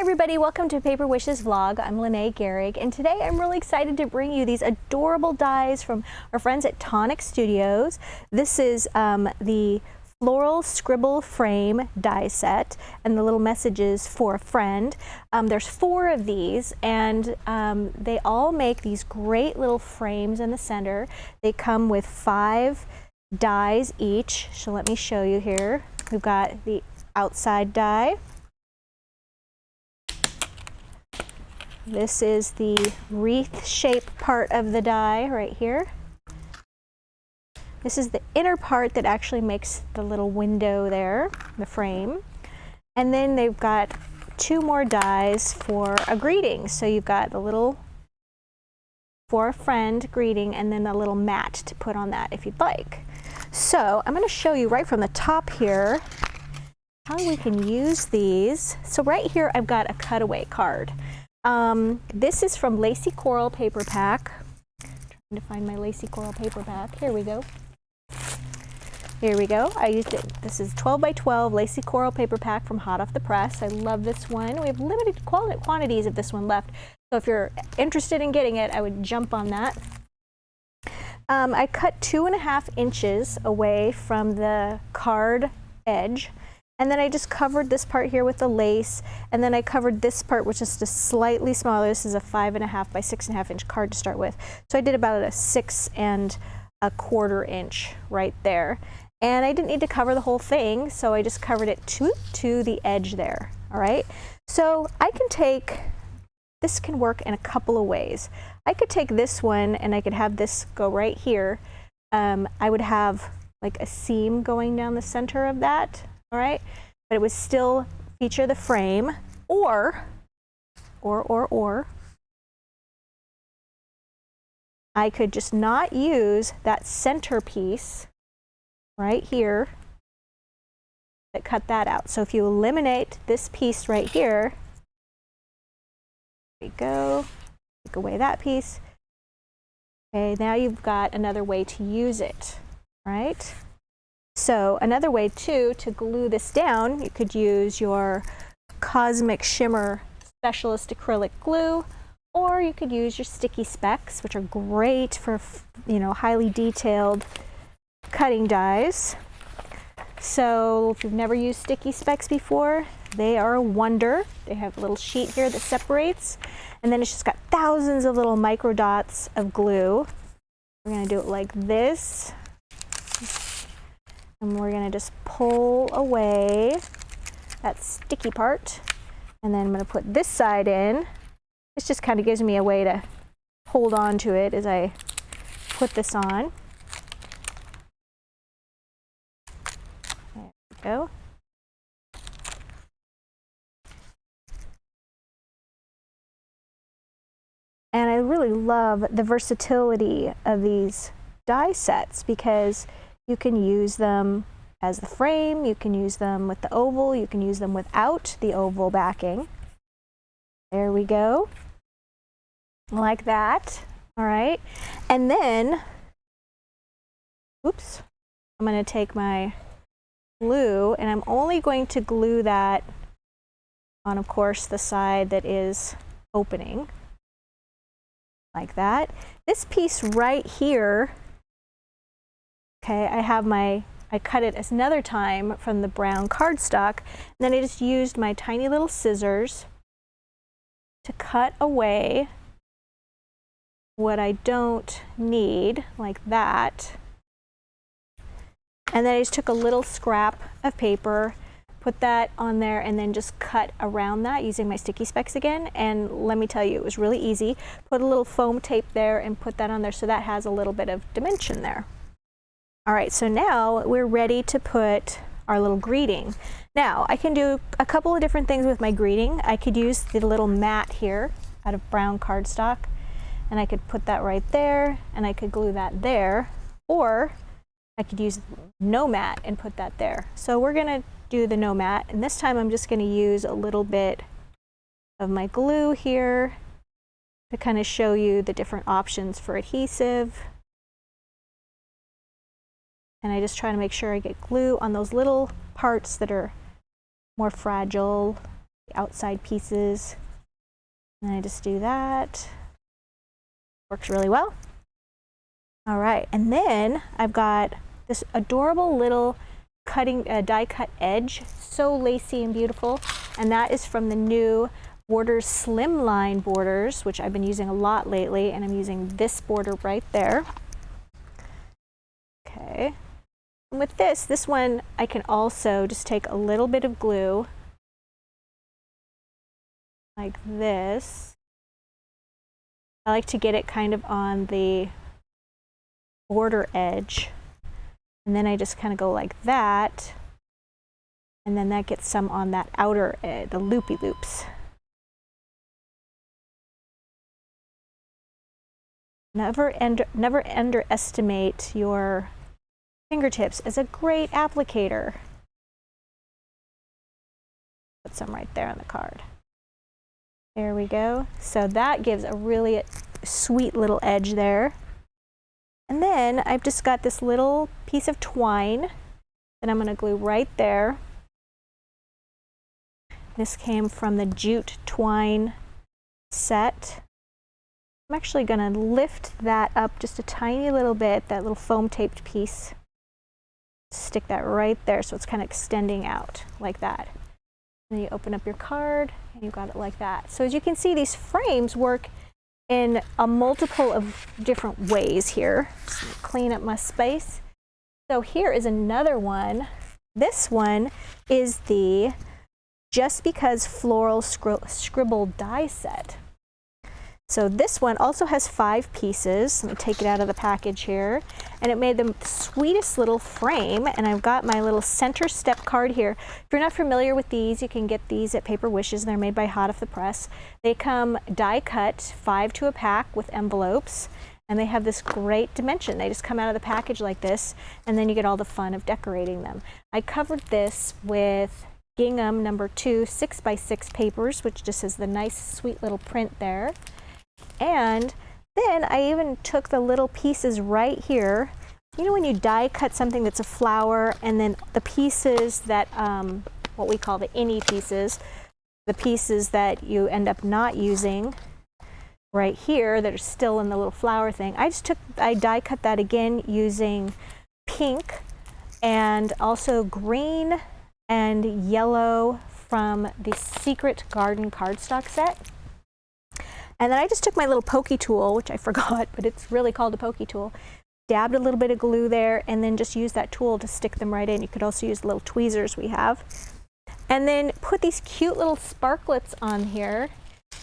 everybody, welcome to Paper Wishes Vlog. I'm Lene Gehrig, and today I'm really excited to bring you these adorable dies from our friends at Tonic Studios. This is the Floral Scribble frame die set, and the little messages for a friend. There's 4 of these, and they all make these great little frames in the center. They come with 5 dies each, so let me show you here. We've got the outside die. This is the wreath shape part of the die right here. This is the inner part that actually makes the little window there, the frame. And then they've got 2 more dies for a greeting. So you've got the little for a friend greeting, and then a little mat to put on that if you'd like. So I'm going to show you right from the top here how we can use these. So right here I've got a cutaway card. This is from Lacy Coral Paper Pack. I'm trying to find my Lacy Coral Paper Pack. Here we go. Here we go. I used it. This is 12 by 12 Lacy Coral Paper Pack from hot off the press. I love this one. We have limited quantities of this one left. So if you're interested in getting it, I would jump on that. I cut 2.5 inches away from the card edge. And then I just covered this part here with the lace, and then I covered this part, which is just slightly smaller. This is a 5.5 by 6.5 inch card to start with. So I did about a 6 1/4 inch right there. And I didn't need to cover the whole thing, so I just covered it to the edge there, all right? So I can take, this can work in a couple of ways. I could take this one and I could have this go right here. I would have like a seam going down the center of that. All right, but it would still feature the frame, or I could just not use that center piece right here that cut that out. So if you eliminate this piece right here, there we go, take away that piece. Okay, now you've got another way to use it, right? So another way too to glue this down, you could use your Cosmic Shimmer Specialist acrylic glue, or you could use your sticky specs, which are great for, you know, highly detailed cutting dies. So if you've never used sticky specs before, they are a wonder. They have a little sheet here that separates, and then it's just got thousands of little micro dots of glue. We're going to do it like this. And we're going to just pull away that sticky part. And then I'm going to put this side in. This just kind of gives me a way to hold on to it as I put this on. There we go. And I really love the versatility of these die sets, because you can use them as the frame, you can use them with the oval, you can use them without the oval backing. There we go, like that, all right. And then, oops, I'm going to take my glue, and I'm only going to glue that on, of course, the side that is opening, like that. This piece right here, okay, I cut it another time from the brown cardstock, and then I just used my tiny little scissors to cut away what I don't need, like that. And then I just took a little scrap of paper, put that on there, and then just cut around that using my sticky specs again. And let me tell you, it was really easy. Put a little foam tape there and put that on there so that has a little bit of dimension there. All right, so now we're ready to put our little greeting. Now, I can do a couple of different things with my greeting. I could use the little mat here out of brown cardstock, and I could put that right there, and I could glue that there, or I could use no mat and put that there. So we're gonna do the no mat, and this time I'm just gonna use a little bit of my glue here to kind of show you the different options for adhesive. And I just try to make sure I get glue on those little parts that are more fragile the outside pieces. And I just do that. Works really well. All right, and then I've got this adorable little die cut edge, so lacy and beautiful, and that is from the new Borders Slimline borders, which I've been using a lot lately, and I'm using this border right there. Okay, and with this one I can also just take a little bit of glue like this. I like to get it kind of on the border edge, and then I just kind of go like that, and then that gets some on that outer edge, the loopy loops. Never underestimate your fingertips as a great applicator. Put some right there on the card. There we go. So that gives a really sweet little edge there. And then I've just got this little piece of twine that I'm going to glue right there. This came from the jute twine set. I'm actually going to lift that up just a tiny little bit, that little foam taped piece. Stick that right there so it's kind of extending out like that. And then you open up your card and you've got it like that. So as you can see, these frames work in a multiple of different ways here. Just clean up my space. So here is another one. This one is the Just Because Floral Scribble die set. So this one also has 5 pieces. Let me take it out of the package here. And it made the sweetest little frame. And I've got my little center step card here. If you're not familiar with these, you can get these at Paper Wishes. They're made by Hot Off the Press. They come die cut, 5 to a pack with envelopes. And they have this great dimension. They just come out of the package like this. And then you get all the fun of decorating them. I covered this with gingham number 2 6x6 papers, which just has the nice sweet little print there. And then I even took the little pieces right here. You know when you die cut something that's a flower, and then the pieces that, what we call the innie pieces, the pieces that you end up not using right here that are still in the little flower thing. I die cut that again using pink and also green and yellow from the Secret Garden cardstock set. And then I just took my little pokey tool, which I forgot, but it's really called a pokey tool, dabbed a little bit of glue there, and then just used that tool to stick them right in. You could also use the little tweezers we have. And then put these cute little sparklets on here.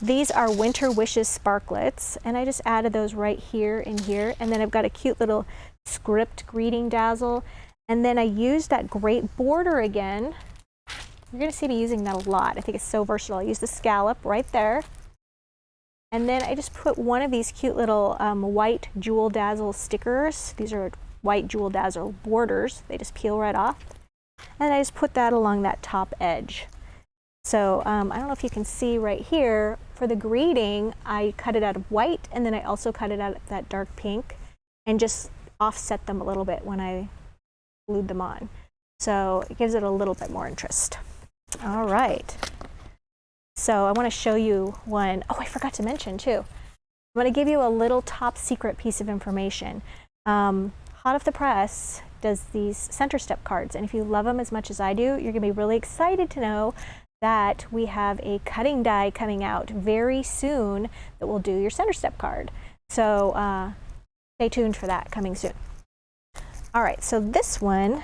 These are Winter Wishes sparklets, and I just added those right here and here. And then I've got a cute little script greeting dazzle. And then I used that great border again. You're going to see me using that a lot. I think it's so versatile. I use the scallop right there. And then I just put one of these cute little white Jewel Dazzle stickers. These are white Jewel Dazzle borders. They just peel right off. And I just put that along that top edge. So I don't know if you can see right here, for the greeting, I cut it out of white, and then I also cut it out of that dark pink, and just offset them a little bit when I glued them on. So it gives it a little bit more interest. All right. So I want to show you one. Oh, I forgot to mention too. I'm going to give you a little top secret piece of information. Hot Off the Press does these center step cards, and if you love them as much as I do, you're going to be really excited to know that we have a cutting die coming out very soon that will do your center step card. So stay tuned for that, coming soon. All right, so this one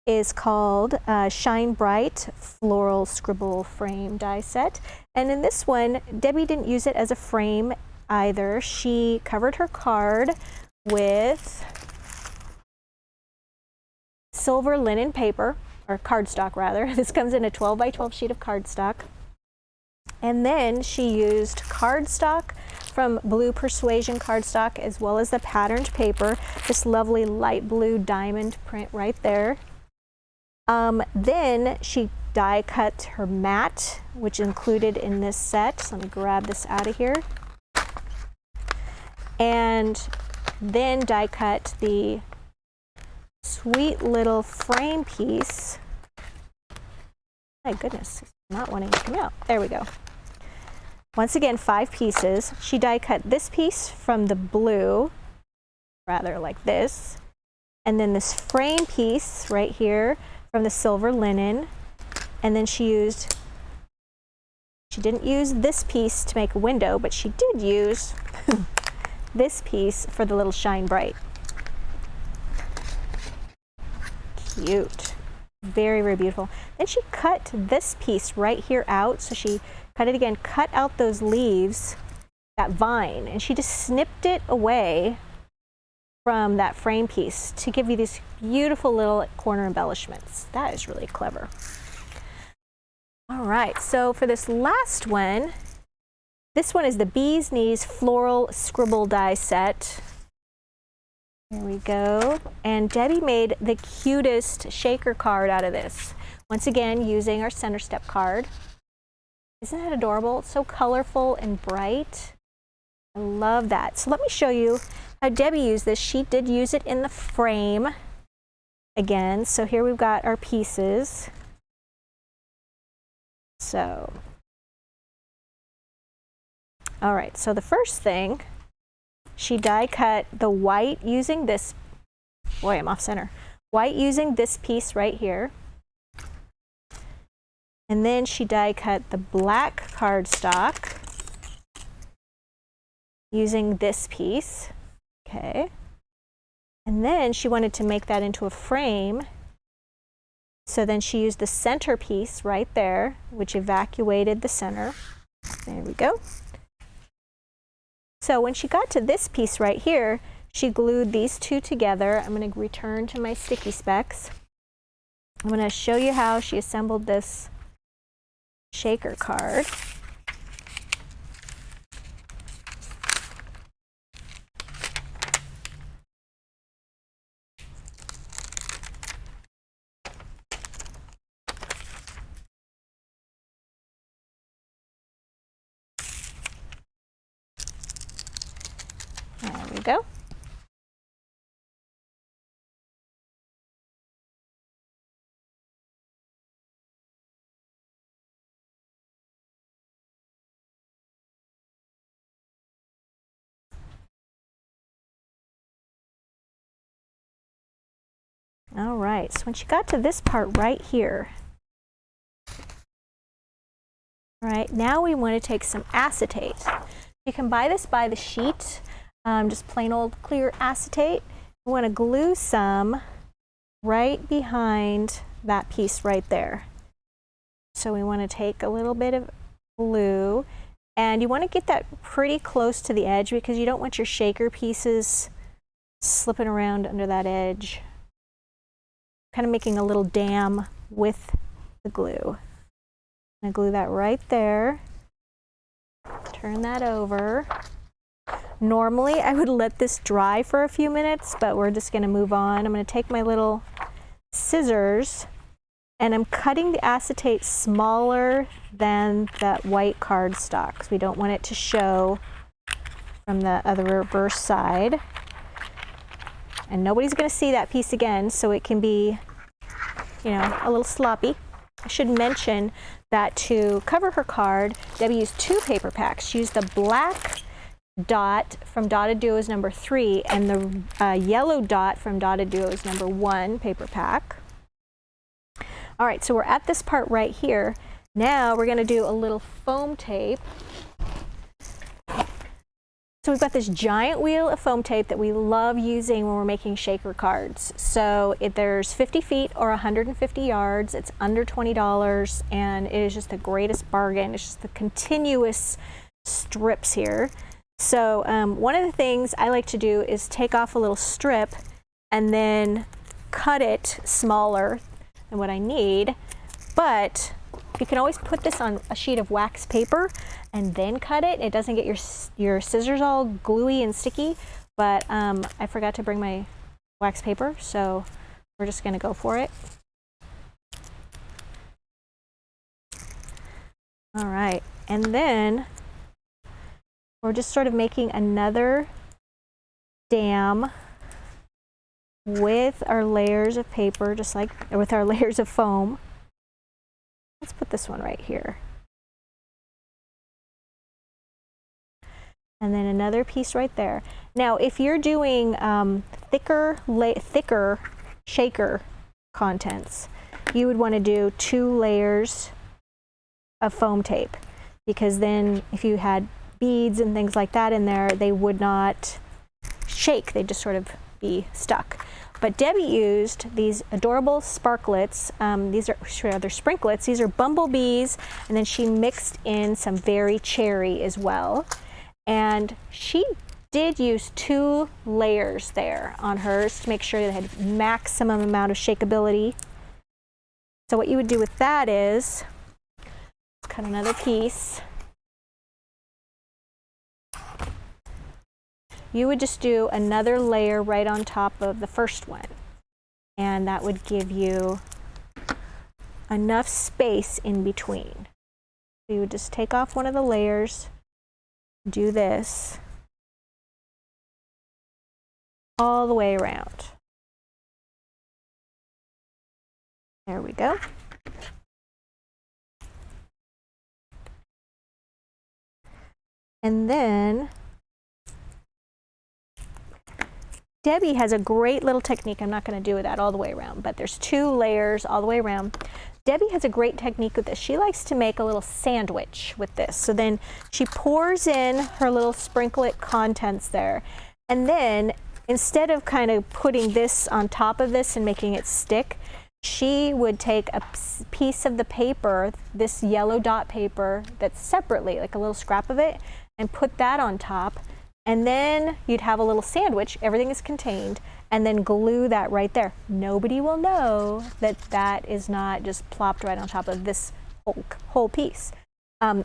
is called Shine Bright Floral Scribble Frame die set. And in this one, Debbie didn't use it as a frame either. She covered her card with silver linen paper, or cardstock rather. This comes in a 12 by 12 sheet of cardstock. And then she used cardstock from Blue Persuasion cardstock, as well as the patterned paper, this lovely light blue diamond print right there. Then she die cut her mat, which included in this set. So let me grab this out of here. And then die cut the sweet little frame piece. My goodness, Not wanting to come out. There we go. Once again, 5 pieces. She die cut this piece from the blue, rather like this, and then this frame piece right here from the silver linen, and then she didn't use this piece to make a window, but she did use this piece for the little shine bright. Cute. Very, very beautiful. Then she cut this piece right here out. So she cut it again, cut out those leaves, that vine, and she just snipped it away from that frame piece to give you these beautiful little corner embellishments. That is really clever. All right, so for this last one, this one is the Bee's Knees Floral Scribble die set. There we go. And Debbie made the cutest shaker card out of this. Once again, using our center step card. Isn't that adorable? It's so colorful and bright. I love that. So let me show you how Debbie used this. She did use it in the frame again. So here we've got our pieces. So, all right, so the first thing, she die cut the white using this, boy, I'm off center. White using this piece right here. And then she die cut the black cardstock using this piece. Okay. And then she wanted to make that into a frame. So then she used the center piece right there, which evacuated the center. There we go. So when she got to this piece right here, she glued these two together. I'm going to return to my sticky specs. I'm going to show you how she assembled this shaker card. There we go. All right, so when she got to this part right here, all right, now we want to take some acetate. You can buy this by the sheet, just plain old clear acetate. We want to glue some right behind that piece right there. So we want to take a little bit of glue, and you want to get that pretty close to the edge because you don't want your shaker pieces slipping around under that edge. Kind of making a little dam with the glue. I'm going to glue that right there. Turn that over. Normally I would let this dry for a few minutes, but we're just going to move on. I'm going to take my little scissors and I'm cutting the acetate smaller than that white cardstock because we don't want it to show from the other reverse side. And nobody's going to see that piece again, so it can be, you know, a little sloppy. I should mention that to cover her card, Debbie used 2 paper packs. She used the black dot from Dotted Duos number 3 and the yellow dot from Dotted Duos number 1 paper pack. All right, so we're at this part right here. Now we're going to do a little foam tape. So we've got this giant wheel of foam tape that we love using when we're making shaker cards. So there's 50 feet or 150 yards. It's under $20 and it is just the greatest bargain. It's just the continuous strips here. So one of the things I like to do is take off a little strip and then cut it smaller than what I need. But you can always put this on a sheet of wax paper and then cut it. It doesn't get your scissors all gluey and sticky, but I forgot to bring my wax paper, so we're just gonna go for it. All right, and then we're just sort of making another dam with our layers of paper, just like with our layers of foam. Let's put this one right here. And then another piece right there. Now, if you're doing thicker shaker contents, you would want to do 2 layers of foam tape, because then if you had beads and things like that in there, they would not shake. They'd just sort of be stuck. But Debbie used these adorable sparklets. These are rather sprinklets. These are bumblebees, and then she mixed in some berry cherry as well. And she did use 2 layers there on hers to make sure they had maximum amount of shakeability. So what you would do with that is, let's cut another piece. You would just do another layer right on top of the first one. And that would give you enough space in between. So you would just take off one of the layers, do this all the way around. There we go. And then Debbie has a great little technique. I'm not going to do that all the way around, but there's 2 layers all the way around. Debbie has a great technique with this. She likes to make a little sandwich with this. So then she pours in her little sprinklet contents there. And then instead of kind of putting this on top of this and making it stick, she would take a piece of the paper, this yellow dot paper that's separately, like a little scrap of it, and put that on top. And then you'd have a little sandwich, everything is contained, and then glue that right there. Nobody will know that that is not just plopped right on top of this whole piece.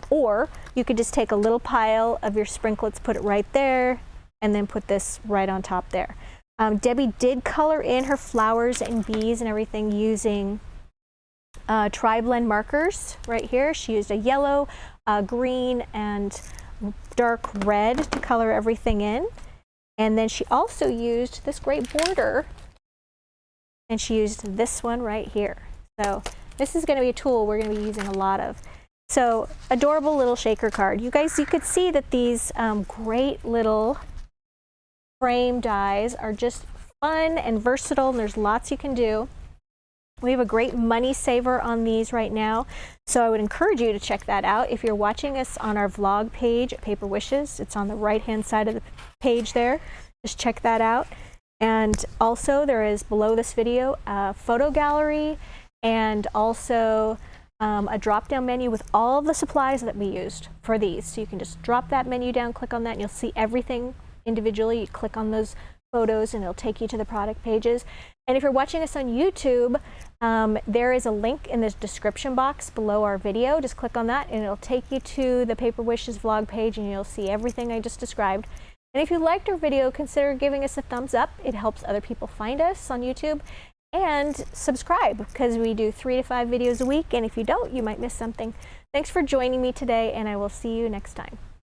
Or you could just take a little pile of your sprinklets, put it right there, and then put this right on top there. Debbie did color in her flowers and bees and everything using tri-blend markers right here. She used a yellow, green, and dark red to color everything in. And then she also used this great border, and she used this one right here. So this is going to be a tool we're going to be using a lot of. So adorable little shaker card. You guys, you could see that these great little frame dies are just fun and versatile, and there's lots you can do. We have a great money saver on these right now, so I would encourage you to check that out. If you're watching us on our vlog page at Paper Wishes, it's on the right-hand side of the page there. Just check that out. And also there is below this video a photo gallery and also a drop-down menu with all of the supplies that we used for these. So you can just drop that menu down, click on that, and you'll see everything individually. You click on those photos and it'll take you to the product pages. And if you're watching us on YouTube, there is a link in the description box below our video. Just click on that and it'll take you to the Paper Wishes vlog page, and you'll see everything I just described. And if you liked our video, consider giving us a thumbs up. It helps other people find us on YouTube. And subscribe, because we do 3 to 5 videos a week, and if you don't, you might miss something. Thanks for joining me today, and I will see you next time.